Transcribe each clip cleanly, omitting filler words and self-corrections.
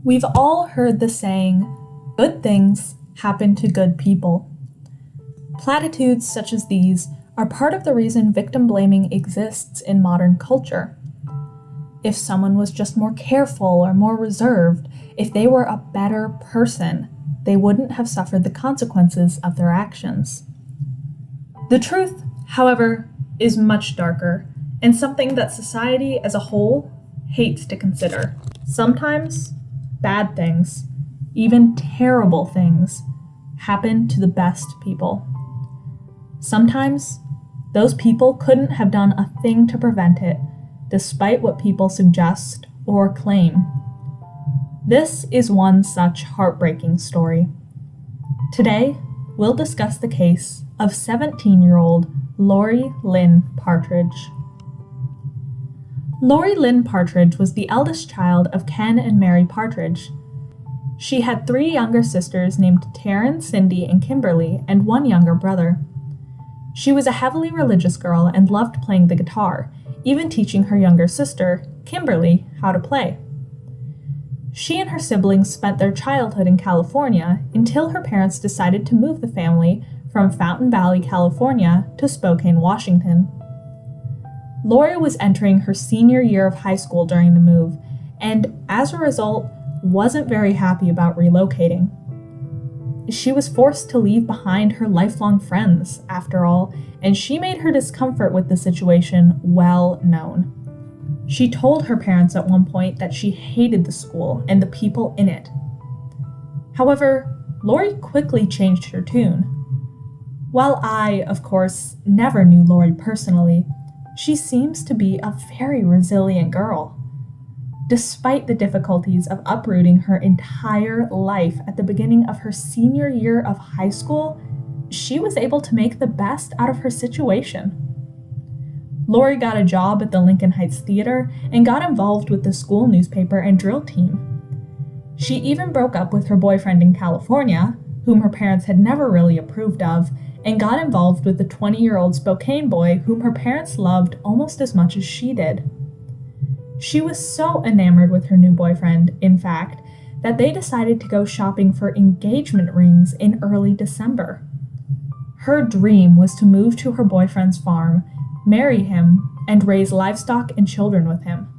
We've all heard the saying, good things happen to good people. Platitudes such as these are part of the reason victim blaming exists in modern culture. If someone was just more careful or more reserved, if they were a better person, they wouldn't have suffered the consequences of their actions. The truth, however, is much darker, and something that society as a whole hates to consider. Sometimes, bad things, even terrible things, happen to the best people. Sometimes, those people couldn't have done a thing to prevent it, despite what people suggest or claim. This is one such heartbreaking story. Today, we'll discuss the case of 17-year-old Laurie Lynn Partridge. Laurie Lynn Partridge was the eldest child of Ken and Mary Partridge. She had 3 younger sisters named Taryn, Cindy, and Kimberly, and 1 younger brother. She was a heavily religious girl and loved playing the guitar, even teaching her younger sister, Kimberly, how to play. She and her siblings spent their childhood in California until her parents decided to move the family from Fountain Valley, California to Spokane, Washington. Laurie was entering her senior year of high school during the move, and as a result, wasn't very happy about relocating. She was forced to leave behind her lifelong friends, after all, and she made her discomfort with the situation well known. She told her parents at one point that she hated the school and the people in it. However, Laurie quickly changed her tune. While I, of course, never knew Laurie personally, she seems to be a very resilient girl. Despite the difficulties of uprooting her entire life at the beginning of her senior year of high school, she was able to make the best out of her situation. Laurie got a job at the Lincoln Heights Theater and got involved with the school newspaper and drill team. She even broke up with her boyfriend in California, whom her parents had never really approved of, and got involved with the 20-year-old Spokane boy whom her parents loved almost as much as she did. She was so enamored with her new boyfriend, in fact, that they decided to go shopping for engagement rings in early December. Her dream was to move to her boyfriend's farm, marry him, and raise livestock and children with him.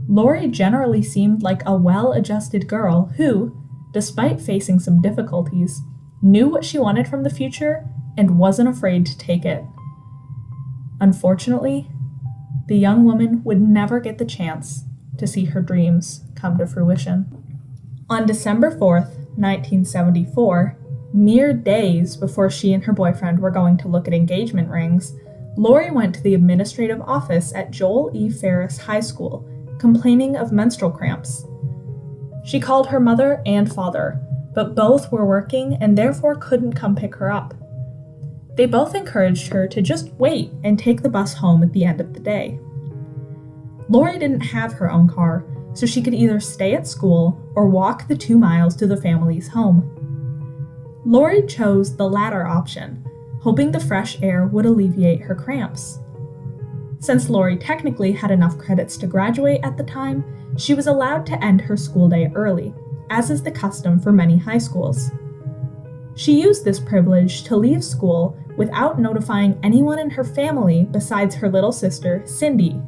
Laurie generally seemed like a well-adjusted girl who, despite facing some difficulties, knew what she wanted from the future and wasn't afraid to take it. Unfortunately, the young woman would never get the chance to see her dreams come to fruition. On December 4th, 1974, mere days before she and her boyfriend were going to look at engagement rings, Laurie went to the administrative office at Joel E. Ferris High School, complaining of menstrual cramps. She called her mother and father, but both were working and therefore couldn't come pick her up. They both encouraged her to just wait and take the bus home at the end of the day. Laurie didn't have her own car, so she could either stay at school or walk the 2 miles to the family's home. Laurie chose the latter option, hoping the fresh air would alleviate her cramps. Since Laurie technically had enough credits to graduate at the time, she was allowed to end her school day early, as is the custom for many high schools. She used this privilege to leave school without notifying anyone in her family besides her little sister, Cindy.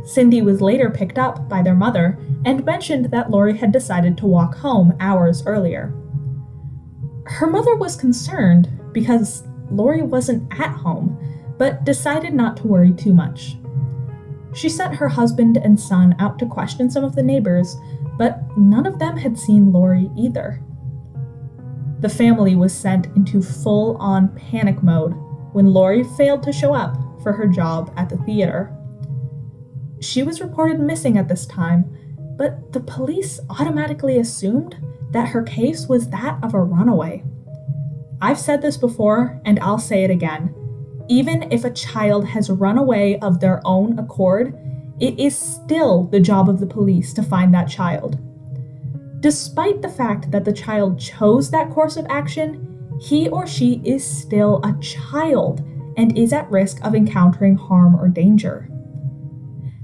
Cindy was later picked up by their mother and mentioned that Laurie had decided to walk home hours earlier. Her mother was concerned because Laurie wasn't at home, but decided not to worry too much. She sent her husband and son out to question some of the neighbors, but none of them had seen Laurie either. The family was sent into full-on panic mode when Laurie failed to show up for her job at the theater. She was reported missing at this time, but the police automatically assumed that her case was that of a runaway. I've said this before, and I'll say it again. Even if a child has run away of their own accord, it is still the job of the police to find that child. Despite the fact that the child chose that course of action, he or she is still a child and is at risk of encountering harm or danger.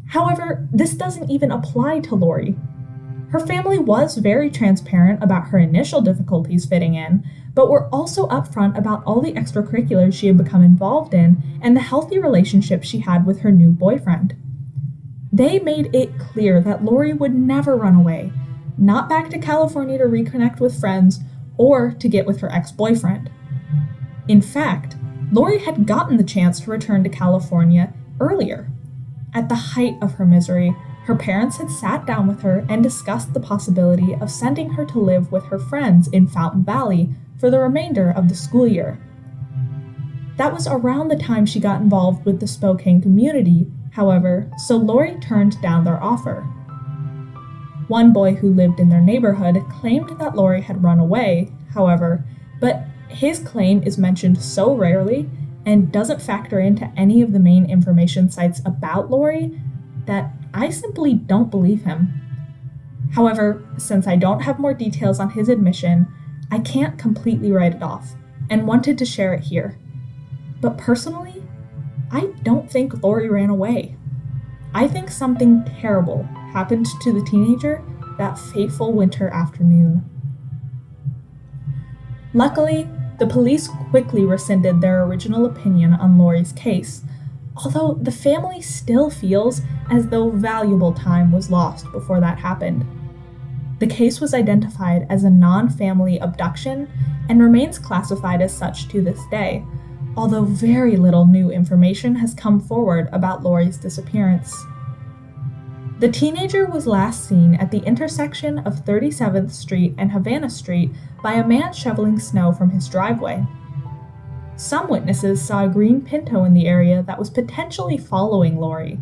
However, this doesn't even apply to Laurie. Her family was very transparent about her initial difficulties fitting in, but were also upfront about all the extracurriculars she had become involved in and the healthy relationship she had with her new boyfriend. They made it clear that Laurie would never run away, not back to California to reconnect with friends or to get with her ex-boyfriend. In fact, Laurie had gotten the chance to return to California earlier. At the height of her misery, her parents had sat down with her and discussed the possibility of sending her to live with her friends in Fountain Valley for the remainder of the school year. That was around the time she got involved with the Spokane community, however, so Laurie turned down their offer. One boy who lived in their neighborhood claimed that Laurie had run away, however, but his claim is mentioned so rarely and doesn't factor into any of the main information sites about Laurie that I simply don't believe him. However, since I don't have more details on his admission, I can't completely write it off and wanted to share it here. But personally, I don't think Laurie ran away. I think something terrible happened to the teenager that fateful winter afternoon. Luckily, the police quickly rescinded their original opinion on Laurie's case, although the family still feels as though valuable time was lost before that happened. The case was identified as a non-family abduction and remains classified as such to this day, although very little new information has come forward about Laurie's disappearance. The teenager was last seen at the intersection of 37th Street and Havana Street by a man shoveling snow from his driveway. Some witnesses saw a green Pinto in the area that was potentially following Laurie,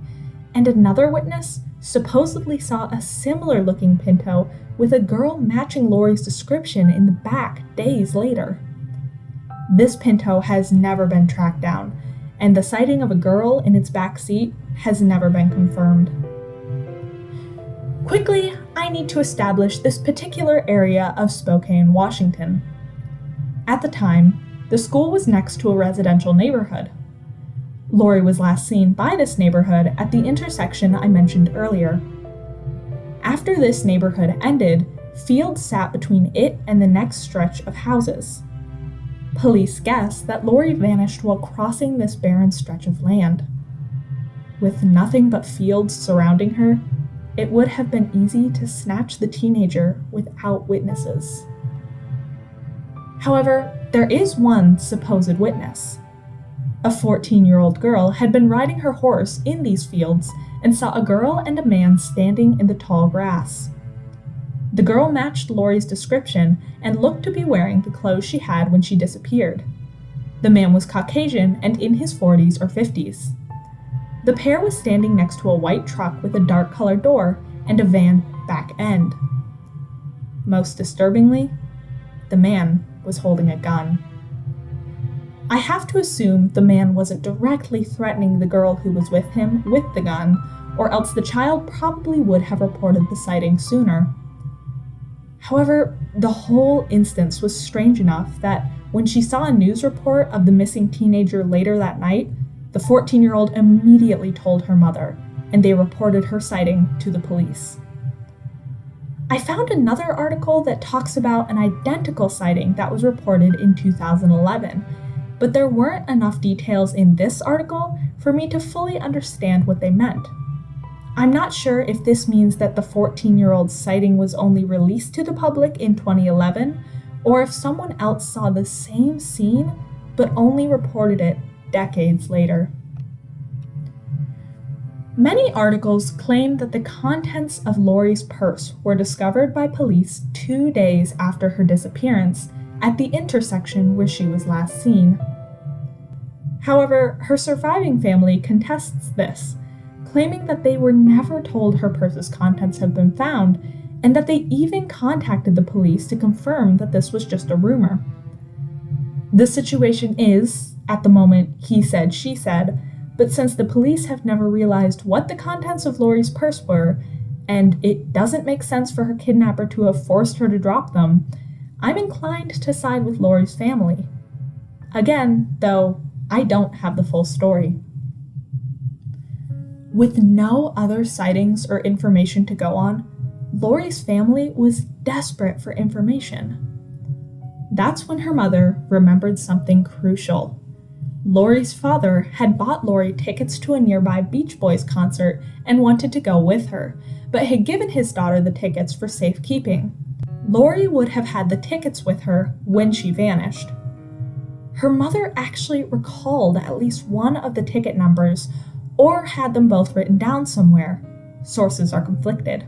and another witness supposedly saw a similar-looking Pinto with a girl matching Laurie's description in the back days later. This Pinto has never been tracked down, and the sighting of a girl in its back seat has never been confirmed. Quickly, I need to establish this particular area of Spokane, Washington. At the time, the school was next to a residential neighborhood. Laurie was last seen by this neighborhood at the intersection I mentioned earlier. After this neighborhood ended, fields sat between it and the next stretch of houses. Police guess that Laurie vanished while crossing this barren stretch of land. With nothing but fields surrounding her, it would have been easy to snatch the teenager without witnesses. However, there is one supposed witness. A 14-year-old girl had been riding her horse in these fields and saw a girl and a man standing in the tall grass. The girl matched Laurie's description and looked to be wearing the clothes she had when she disappeared. The man was Caucasian and in his 40s or 50s. The pair was standing next to a white truck with a dark-colored door and a van back end. Most disturbingly, the man was holding a gun. I have to assume the man wasn't directly threatening the girl who was with him with the gun, or else the child probably would have reported the sighting sooner. However, the whole instance was strange enough that when she saw a news report of the missing teenager later that night, the 14-year-old immediately told her mother, and they reported her sighting to the police. I found another article that talks about an identical sighting that was reported in 2011, but there weren't enough details in this article for me to fully understand what they meant. I'm not sure if this means that the 14-year-old's sighting was only released to the public in 2011, or if someone else saw the same scene but only reported it decades later. Many articles claim that the contents of Laurie's purse were discovered by police 2 days after her disappearance at the intersection where she was last seen. However, her surviving family contests this, claiming that they were never told her purse's contents had been found, and that they even contacted the police to confirm that this was just a rumor. The situation is, at the moment, he said, she said, but since the police have never realized what the contents of Laurie's purse were, and it doesn't make sense for her kidnapper to have forced her to drop them, I'm inclined to side with Laurie's family. Again, though, I don't have the full story. With no other sightings or information to go on, Laurie's family was desperate for information. That's when her mother remembered something crucial. Laurie's father had bought Laurie tickets to a nearby Beach Boys concert and wanted to go with her, but had given his daughter the tickets for safekeeping. Laurie would have had the tickets with her when she vanished. Her mother actually recalled at least one of the ticket numbers or had them both written down somewhere. Sources are conflicted.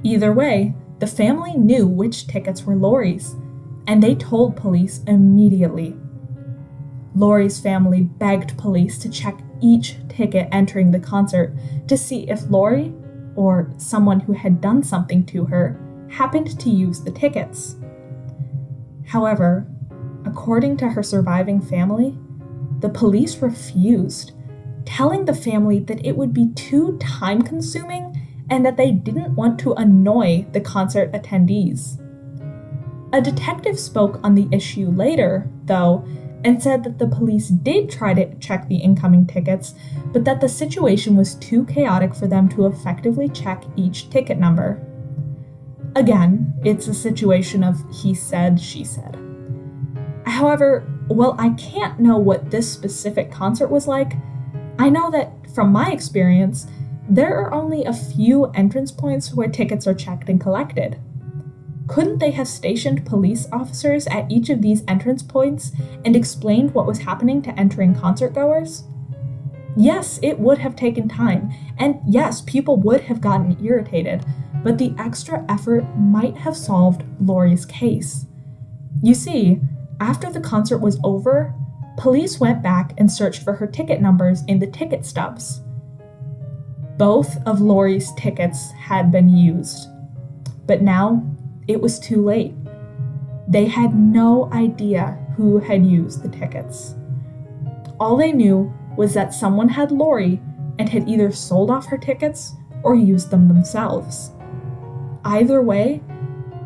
Either way, the family knew which tickets were Laurie's, and they told police immediately. Laurie's family begged police to check each ticket entering the concert to see if Laurie, or someone who had done something to her, happened to use the tickets. However, according to her surviving family, the police refused, telling the family that it would be too time-consuming and that they didn't want to annoy the concert attendees. A detective spoke on the issue later, though, and said that the police did try to check the incoming tickets, but that the situation was too chaotic for them to effectively check each ticket number. Again, it's a situation of he said, she said. However, while I can't know what this specific concert was like, I know that, from my experience, there are only a few entrance points where tickets are checked and collected. Couldn't they have stationed police officers at each of these entrance points and explained what was happening to entering concertgoers? Yes, it would have taken time, and yes, people would have gotten irritated, but the extra effort might have solved Laurie's case. You see, after the concert was over, police went back and searched for her ticket numbers in the ticket stubs. Both of Laurie's tickets had been used, but now it was too late. They had no idea who had used the tickets. All they knew was that someone had Laurie and had either sold off her tickets or used them themselves. Either way,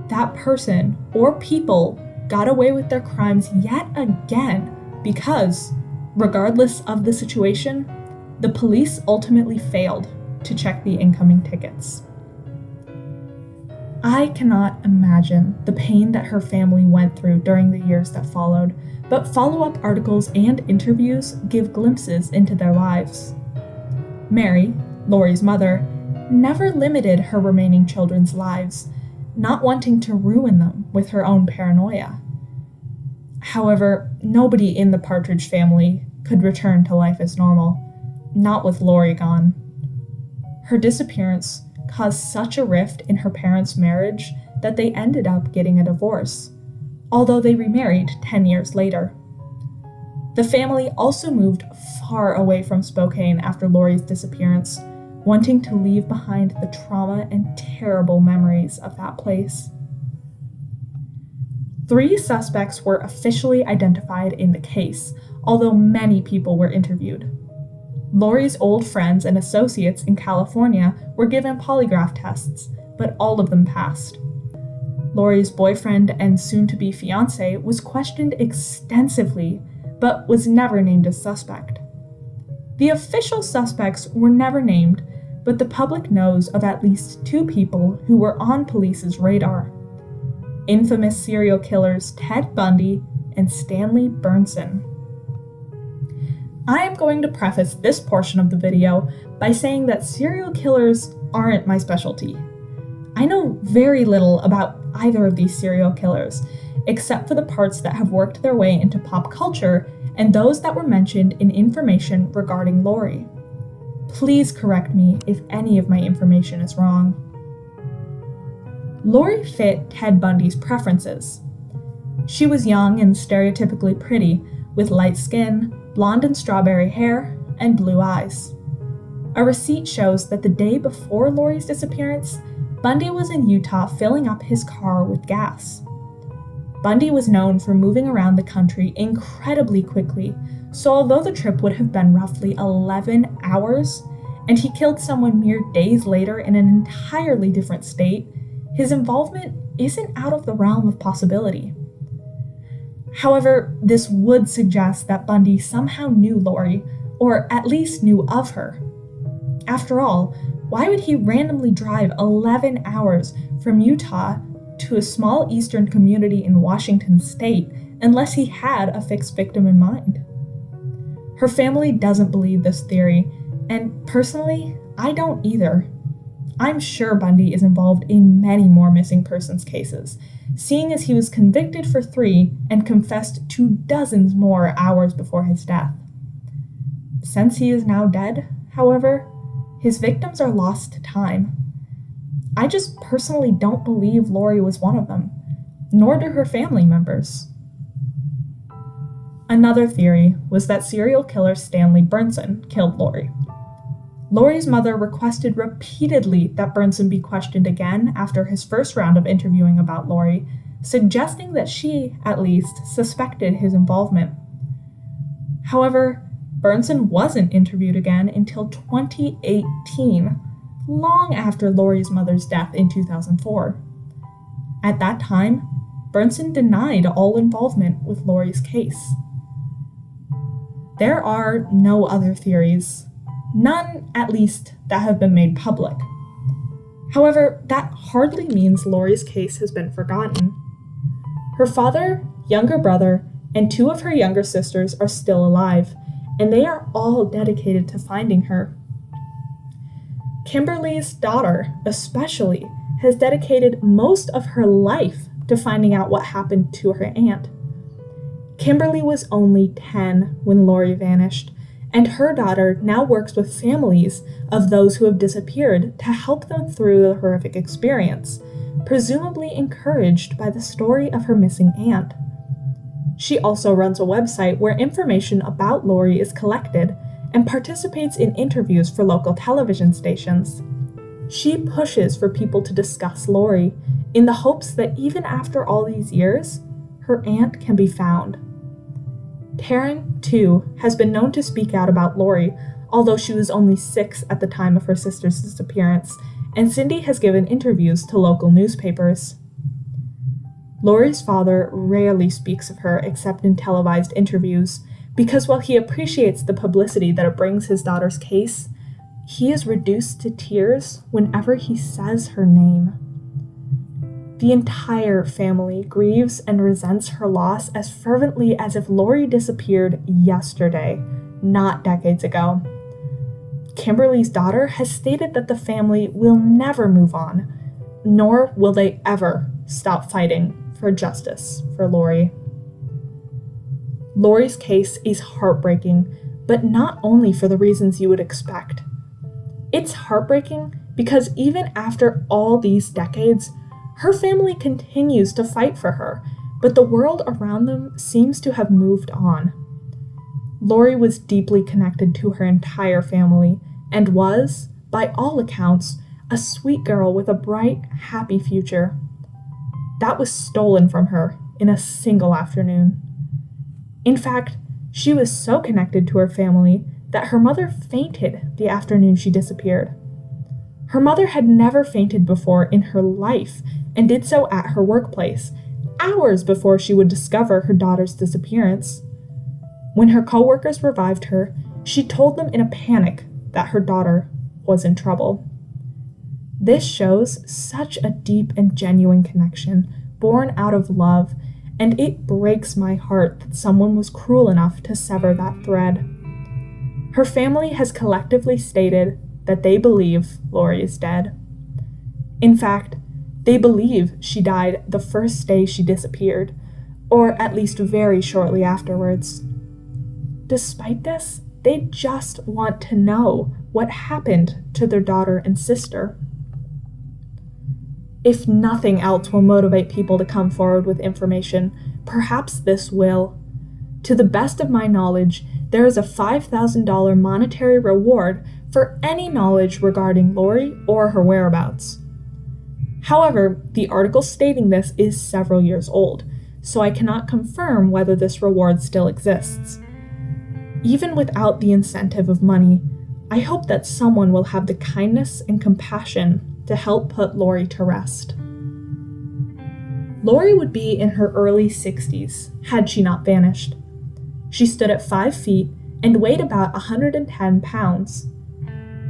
that person or people got away with their crimes yet again because, regardless of the situation, the police ultimately failed to check the incoming tickets. I cannot imagine the pain that her family went through during the years that followed, but follow-up articles and interviews give glimpses into their lives. Mary, Laurie's mother, never limited her remaining children's lives, not wanting to ruin them with her own paranoia. However, nobody in the Partridge family could return to life as normal, not with Laurie gone. Her disappearance caused such a rift in her parents' marriage that they ended up getting a divorce, although they remarried 10 years later. The family also moved far away from Spokane after Laurie's disappearance, wanting to leave behind the trauma and terrible memories of that place. 3 suspects were officially identified in the case, although many people were interviewed. Laurie's old friends and associates in California were given polygraph tests, but all of them passed. Laurie's boyfriend and soon-to-be fiancé was questioned extensively, but was never named as suspect. The official suspects were never named, but the public knows of at least 2 people who were on police's radar: infamous serial killers Ted Bundy and Stanley Bernson. I am going to preface this portion of the video by saying that serial killers aren't my specialty. I know very little about either of these serial killers, except for the parts that have worked their way into pop culture and those that were mentioned in information regarding Laurie. Please correct me if any of my information is wrong. Laurie fit Ted Bundy's preferences. She was young and stereotypically pretty, with light skin, blonde and strawberry hair, and blue eyes. A receipt shows that the day before Laurie's disappearance, Bundy was in Utah filling up his car with gas. Bundy was known for moving around the country incredibly quickly, so although the trip would have been roughly 11 hours, and he killed someone mere days later in an entirely different state, his involvement isn't out of the realm of possibility. However, this would suggest that Bundy somehow knew Laurie, or at least knew of her. After all, Why would he randomly drive 11 hours from Utah to a small eastern community in Washington state unless he had a fixed victim in mind? Her family doesn't believe this theory, and personally, I don't either. I'm sure Bundy is involved in many more missing persons cases, seeing as he was convicted for 3 and confessed to dozens more hours before his death. Since he is now dead, however, his victims are lost to time. I just personally don't believe Laurie was one of them, nor do her family members. Another theory was that serial killer Stanley Burnson killed Laurie. Laurie's mother requested repeatedly that Burnson be questioned again after his first round of interviewing about Laurie, suggesting that she, at least, suspected his involvement. However, Burnson wasn't interviewed again until 2018, long after Laurie's mother's death in 2004. At that time, Burnson denied all involvement with Laurie's case. There are no other theories, none at least that have been made public. However, that hardly means Laurie's case has been forgotten. Her father, younger brother, and 2 of her younger sisters are still alive, and they are all dedicated to finding her. Kimberly's daughter, especially, has dedicated most of her life to finding out what happened to her aunt. Kimberly was only 10 when Laurie vanished, and her daughter now works with families of those who have disappeared to help them through the horrific experience, presumably encouraged by the story of her missing aunt. She also runs a website where information about Laurie is collected and participates in interviews for local television stations. She pushes for people to discuss Laurie in the hopes that even after all these years, her aunt can be found. Taryn, too, has been known to speak out about Laurie, although she was only 6 at the time of her sister's disappearance, and Cindy has given interviews to local newspapers. Laurie's father rarely speaks of her except in televised interviews, because while he appreciates the publicity that it brings his daughter's case, he is reduced to tears whenever he says her name. The entire family grieves and resents her loss as fervently as if Laurie disappeared yesterday, not decades ago. Kimberly's daughter has stated that the family will never move on, nor will they ever stop fighting for justice for Laurie. Laurie's case is heartbreaking, but not only for the reasons you would expect. It's heartbreaking because even after all these decades, her family continues to fight for her, but the world around them seems to have moved on. Laurie was deeply connected to her entire family and was, by all accounts, a sweet girl with a bright, happy future. That was stolen from her in a single afternoon. In fact, she was so connected to her family that her mother fainted the afternoon she disappeared. Her mother had never fainted before in her life and did so at her workplace, hours before she would discover her daughter's disappearance. When her coworkers revived her, she told them in a panic that her daughter was in trouble. This shows such a deep and genuine connection, born out of love, and it breaks my heart that someone was cruel enough to sever that thread. Her family has collectively stated that they believe Laurie is dead. In fact, they believe she died the first day she disappeared, or at least very shortly afterwards. Despite this, they just want to know what happened to their daughter and sister. If nothing else will motivate people to come forward with information, perhaps this will. To the best of my knowledge, there is a $5,000 monetary reward for any knowledge regarding Laurie or her whereabouts. However, the article stating this is several years old, so I cannot confirm whether this reward still exists. Even without the incentive of money, I hope that someone will have the kindness and compassion to help put Laurie to rest. Laurie would be in her early 60s had she not vanished. She stood at 5 feet and weighed about 110 pounds.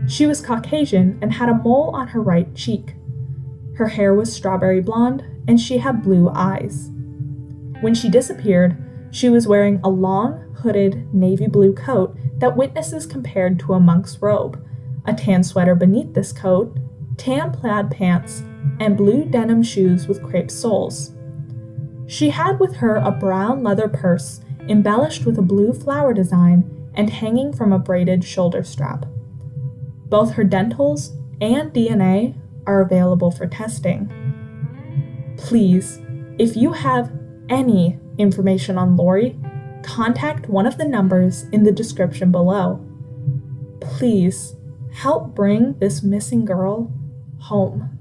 She was Caucasian and had a mole on her right cheek. Her hair was strawberry blonde, and she had blue eyes. When she disappeared, she was wearing a long, hooded navy blue coat that witnesses compared to a monk's robe, a tan sweater beneath this coat, tan plaid pants, and blue denim shoes with crepe soles. She had with her a brown leather purse embellished with a blue flower design and hanging from a braided shoulder strap. Both her dentals and DNA are available for testing. Please, if you have any information on Laurie, contact one of the numbers in the description below. Please help bring this missing girl home.